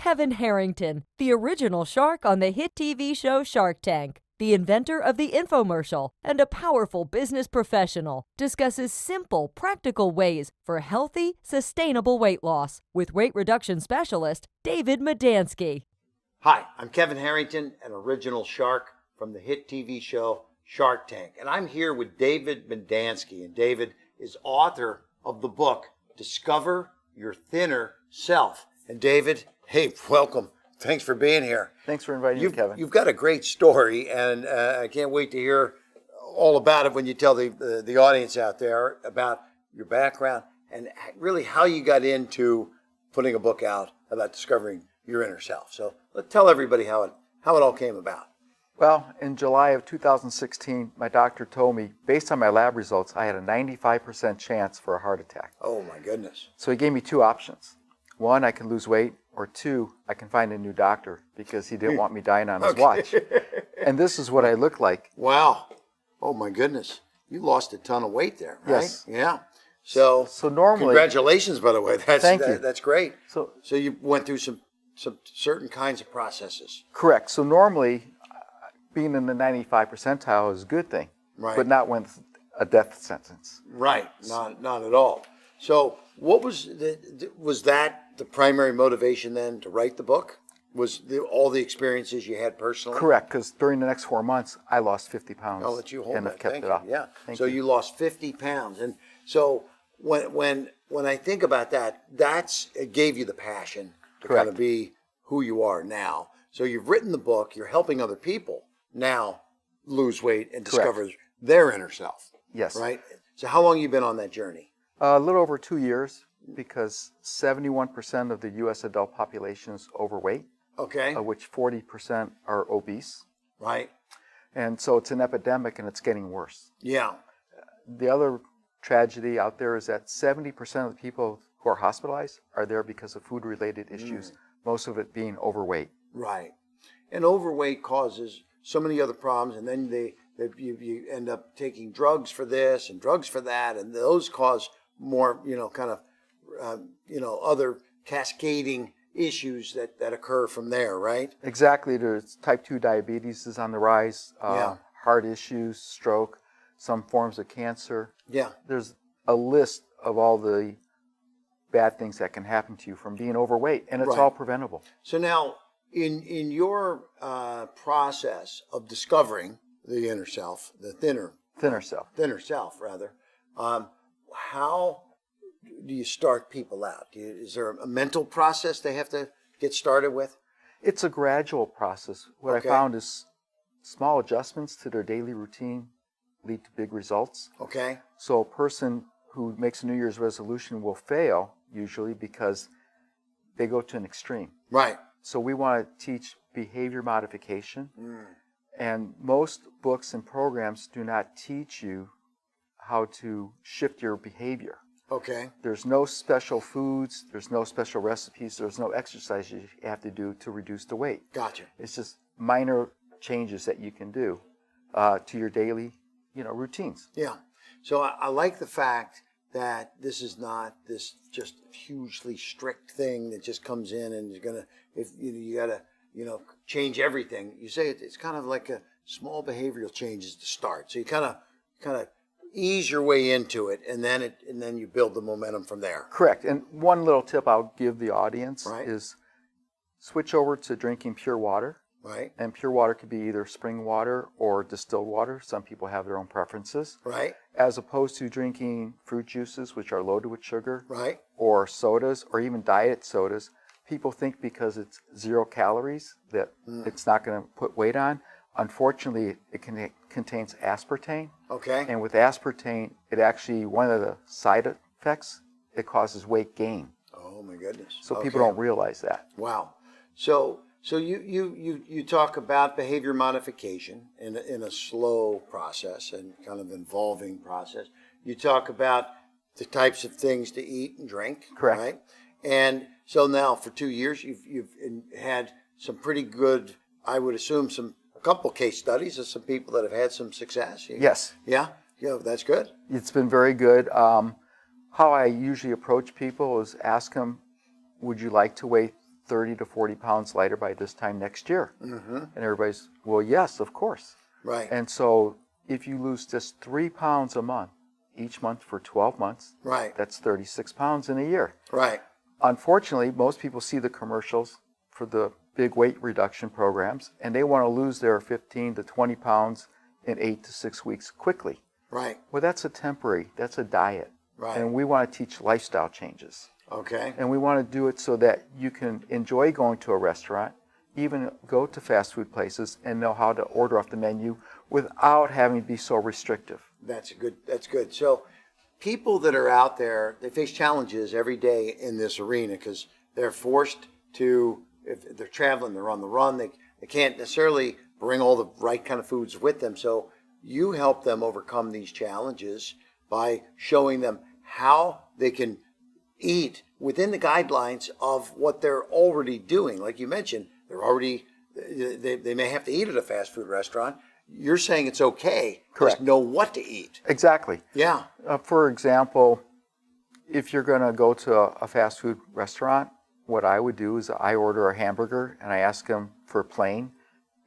Kevin Harrington, the original shark on the hit TV show Shark Tank, the inventor of the infomercial and a powerful business professional, discusses simple, practical ways for healthy, sustainable weight loss with weight reduction specialist David Medansky. Hi, I'm Kevin Harrington, an original shark from the hit TV show Shark Tank, and I'm here with David Medansky, and David is author of the book Discover Your Thinner Self. And David, hey, welcome. Thanks for being here. Thanks for inviting me, Kevin. You've got a great story, and I can't wait to hear all about it when you tell the audience out there about your background and really how you got into putting a book out about discovering your inner self. So let's tell everybody how it all came about. Well, in July of 2016, my doctor told me, based on my lab results, I had a 95% chance for a heart attack. Oh, my goodness. So he gave me two options. One, I can lose weight, or two, I can find a new doctor because he didn't want me dying on his watch. And this is what I look like. Wow. Oh, my goodness. You lost a ton of weight there, right? Yes. Yeah. So normally, congratulations, by the way. Thank you. That's great. So you went through some certain kinds of processes. Correct. So normally, being in the 95th percentile is a good thing, right? But not when it's a death sentence. Right. Not at all. So what was that the primary motivation then to write the book? Was all the experiences you had personally? Correct, because during the next 4 months, I lost 50 pounds. I'll let you hold and that. I've kept Thank it you. off. Yeah. Thank So you lost 50 pounds, and so when I think about that, it gave you the passion to Correct. kind of be who you are now. So you've written the book. You're helping other people now lose weight and discover their inner self. Yes. Right. So how long have you been on that journey? A little over 2 years, because 71% of the U.S. adult population is overweight, Okay. of which 40% are obese. Right. And so it's an epidemic, and it's getting worse. Yeah. The other tragedy out there is that 70% of the people who are hospitalized are there because of food-related issues, most of it being overweight. Right. And overweight causes so many other problems, and then you end up taking drugs for this and drugs for that, and those cause more, other cascading issues that occur from there, right? Exactly. There's type 2 diabetes is on the rise, heart issues, stroke, some forms of cancer. Yeah. There's a list of all the bad things that can happen to you from being overweight, and it's all preventable. So now, in your process of discovering the inner self, the thinner self, rather, how do you start people out? Is there a mental process they have to get started with? It's a gradual process. What I found is small adjustments to their daily routine lead to big results. Okay. So a person who makes a New Year's resolution will fail usually because they go to an extreme. Right. So we want to teach behavior modification. And most books and programs do not teach you how to shift your behavior. Okay. There's no special foods, there's no special recipes, there's no exercises you have to do to reduce the weight. Gotcha. It's just minor changes that you can do to your daily, routines. Yeah. So I like the fact that this is not this just hugely strict thing that just comes in and you're gonna, if you gotta, change everything. You say it's kind of like a small behavioral changes to start. So you kind of ease your way into it, and then you build the momentum from there. Correct. And one little tip I'll give the audience is switch over to drinking pure water. Right. And pure water could be either spring water or distilled water. Some people have their own preferences. Right. As opposed to drinking fruit juices, which are loaded with sugar. Right. Or sodas, or even diet sodas. People think because it's 0 calories that it's not going to put weight on. Unfortunately, it contains aspartame. Okay. And with aspartame, it actually, one of the side effects, it causes weight gain. Oh my goodness. So people don't realize that. Wow. So you talk about behavior modification in a slow process and kind of involving process. You talk about the types of things to eat and drink. Correct. Right? And so now for 2 years, you've had some pretty good, I would assume, a couple case studies of some people that have had some success. Yes. Yeah? Yeah, that's good. It's been very good. How I usually approach people is ask them, would you like to weigh 30 to 40 pounds lighter by this time next year. And everybody's, well, yes, of course. Right. And so if you lose just 3 pounds a month, each month for 12 months, Right. that's 36 pounds in a year. Right. Unfortunately, most people see the commercials for the big weight reduction programs, and they want to lose their 15 to 20 pounds in 8 to 6 weeks quickly. Right. Well, that's a diet. Right. And we want to teach lifestyle changes. Okay. And we want to do it so that you can enjoy going to a restaurant, even go to fast food places, and know how to order off the menu without having to be so restrictive. That's good. So people that are out there, they face challenges every day in this arena because they're forced to, if they're traveling, they're on the run, they can't necessarily bring all the right kind of foods with them. So you help them overcome these challenges by showing them how they can eat within the guidelines of what they're already doing. Like you mentioned, they may have to eat at a fast food restaurant. You're saying it's okay. Correct. Just know what to eat. Exactly. Yeah. For example, if you're going to go to a fast food restaurant, what I would do is I order a hamburger and I ask them for plain,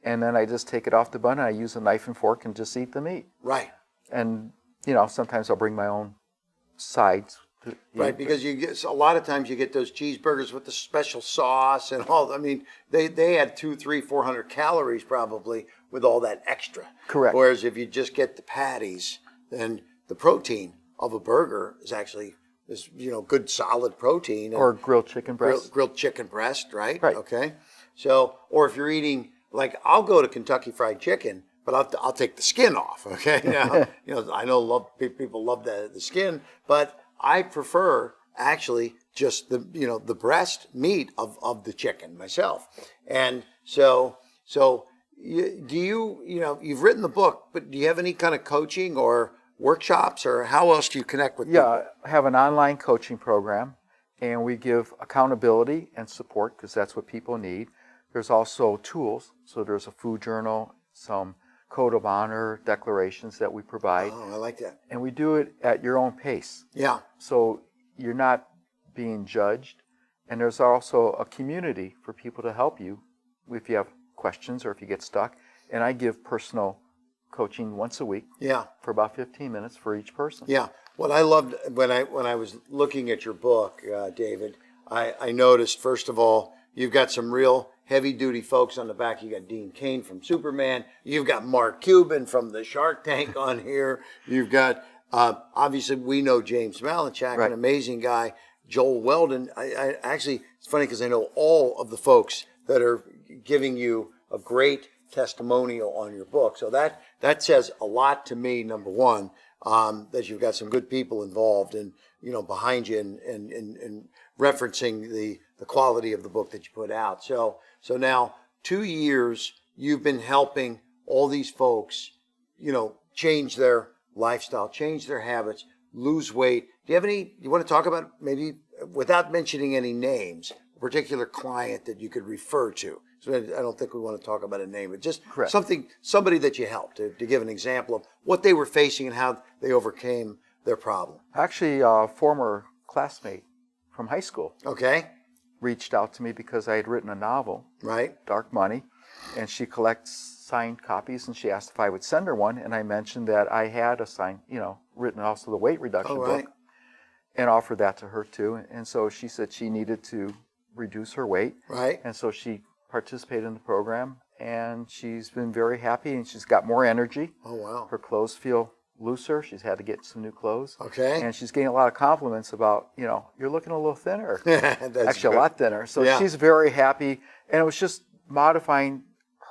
and then I just take it off the bun and I use a knife and fork and just eat the meat. Right. And, sometimes I'll bring my own sides. Right, because a lot of times you get those cheeseburgers with the special sauce and all. I mean, they had 200, 300, 400 calories probably with all that extra. Correct. Whereas if you just get the patties, then the protein of a burger is actually good solid protein. Or grilled chicken breast. Grilled chicken breast, right? Right. Okay. So, or if you're eating, I'll go to Kentucky Fried Chicken, but I'll take the skin off. Okay. Now, I know people love the skin, but I prefer actually just the breast meat of the chicken myself. And so you've written the book, but do you have any kind of coaching or workshops, or how else do you connect with people? Yeah, I have an online coaching program, and we give accountability and support because that's what people need. There's also tools. So there's a food journal, some code of honor declarations that we provide. Oh, I like that. And we do it at your own pace. Yeah. So you're not being judged. And there's also a community for people to help you if you have questions or if you get stuck. And I give personal coaching once a week. Yeah. For about 15 minutes for each person. Yeah. What I loved when I was looking at your book, David, I noticed, first of all, you've got some real heavy-duty folks on the back. You got Dean Cain from Superman. You've got Mark Cuban from the Shark Tank on here. You've got, obviously, we know James Malinchak, Right. an amazing guy. Joel Weldon. I actually, it's funny because I know all of the folks that are giving you a great testimonial on your book. So that says a lot to me, number one, that you've got some good people involved and, behind you and referencing the quality of the book that you put out. So now 2 years you've been helping all these folks, change their lifestyle, change their habits, lose weight. Do you want to talk about, maybe without mentioning any names, a particular client that you could refer to? So I don't think we want to talk about a name, but just Correct. somebody that you helped to give an example of what they were facing and how they overcame their problem. Actually, a former classmate from high school Okay. reached out to me because I had written a novel, Right. Dark Money, and she collects signed copies, and she asked if I would send her one, and I mentioned that I had a signed, written also the weight reduction right. book, and offered that to her too. And so she said she needed to reduce her weight, Right. and so she participated in the program, and she's been very happy, and she's got more energy. Oh, wow. Her clothes feel looser. She's had to get some new clothes. Okay. And she's getting a lot of compliments about, you're looking a little thinner. That's Actually, good. a lot thinner. So Yeah. she's very happy. And it was just modifying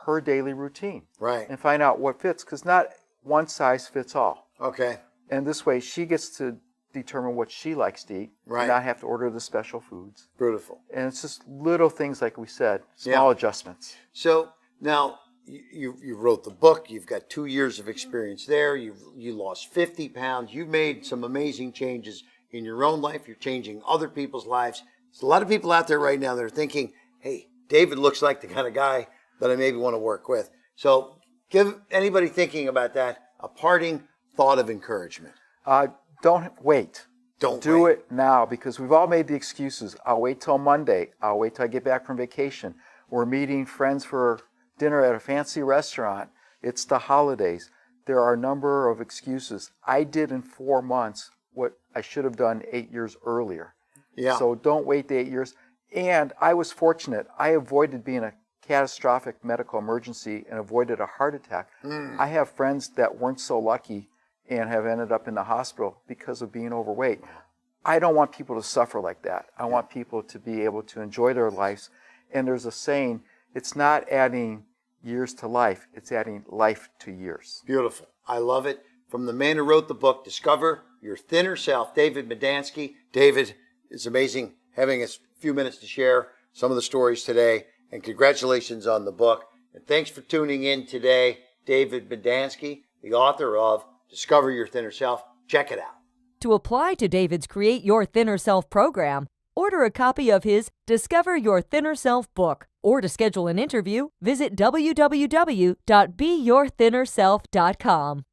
her daily routine. Right. And find out what fits, because not one size fits all. Okay. And this way, she gets to determine what she likes to eat, Right. and not have to order the special foods. Beautiful. And it's just little things, like we said, small adjustments. So now you wrote the book. You've got 2 years of experience there. You lost 50 pounds. You've made some amazing changes in your own life. You're changing other people's lives. There's a lot of people out there right now that are thinking, hey, David looks like the kind of guy that I maybe want to work with. So give anybody thinking about that a parting thought of encouragement. Don't wait. Don't do wait. it now, because we've all made the excuses. I'll wait till Monday. I'll wait till I get back from vacation. We're meeting friends for dinner at a fancy restaurant. It's the holidays. There are a number of excuses. I did in 4 months what I should have done 8 years earlier. Yeah. So don't wait the 8 years. And I was fortunate. I avoided being a catastrophic medical emergency and avoided a heart attack. I have friends that weren't so lucky and have ended up in the hospital because of being overweight. I don't want people to suffer like that. I want people to be able to enjoy their lives. And there's a saying, it's not adding years to life, it's adding life to years. Beautiful. I love it. From the man who wrote the book, Discover Your Thinner Self, David Medansky. David, it's amazing having a few minutes to share some of the stories today. And congratulations on the book. And thanks for tuning in today. David Medansky, the author of Discover Your Thinner Self. Check it out. To apply to David's Create Your Thinner Self program, order a copy of his Discover Your Thinner Self book, or to schedule an interview, visit www.beyourthinnerself.com.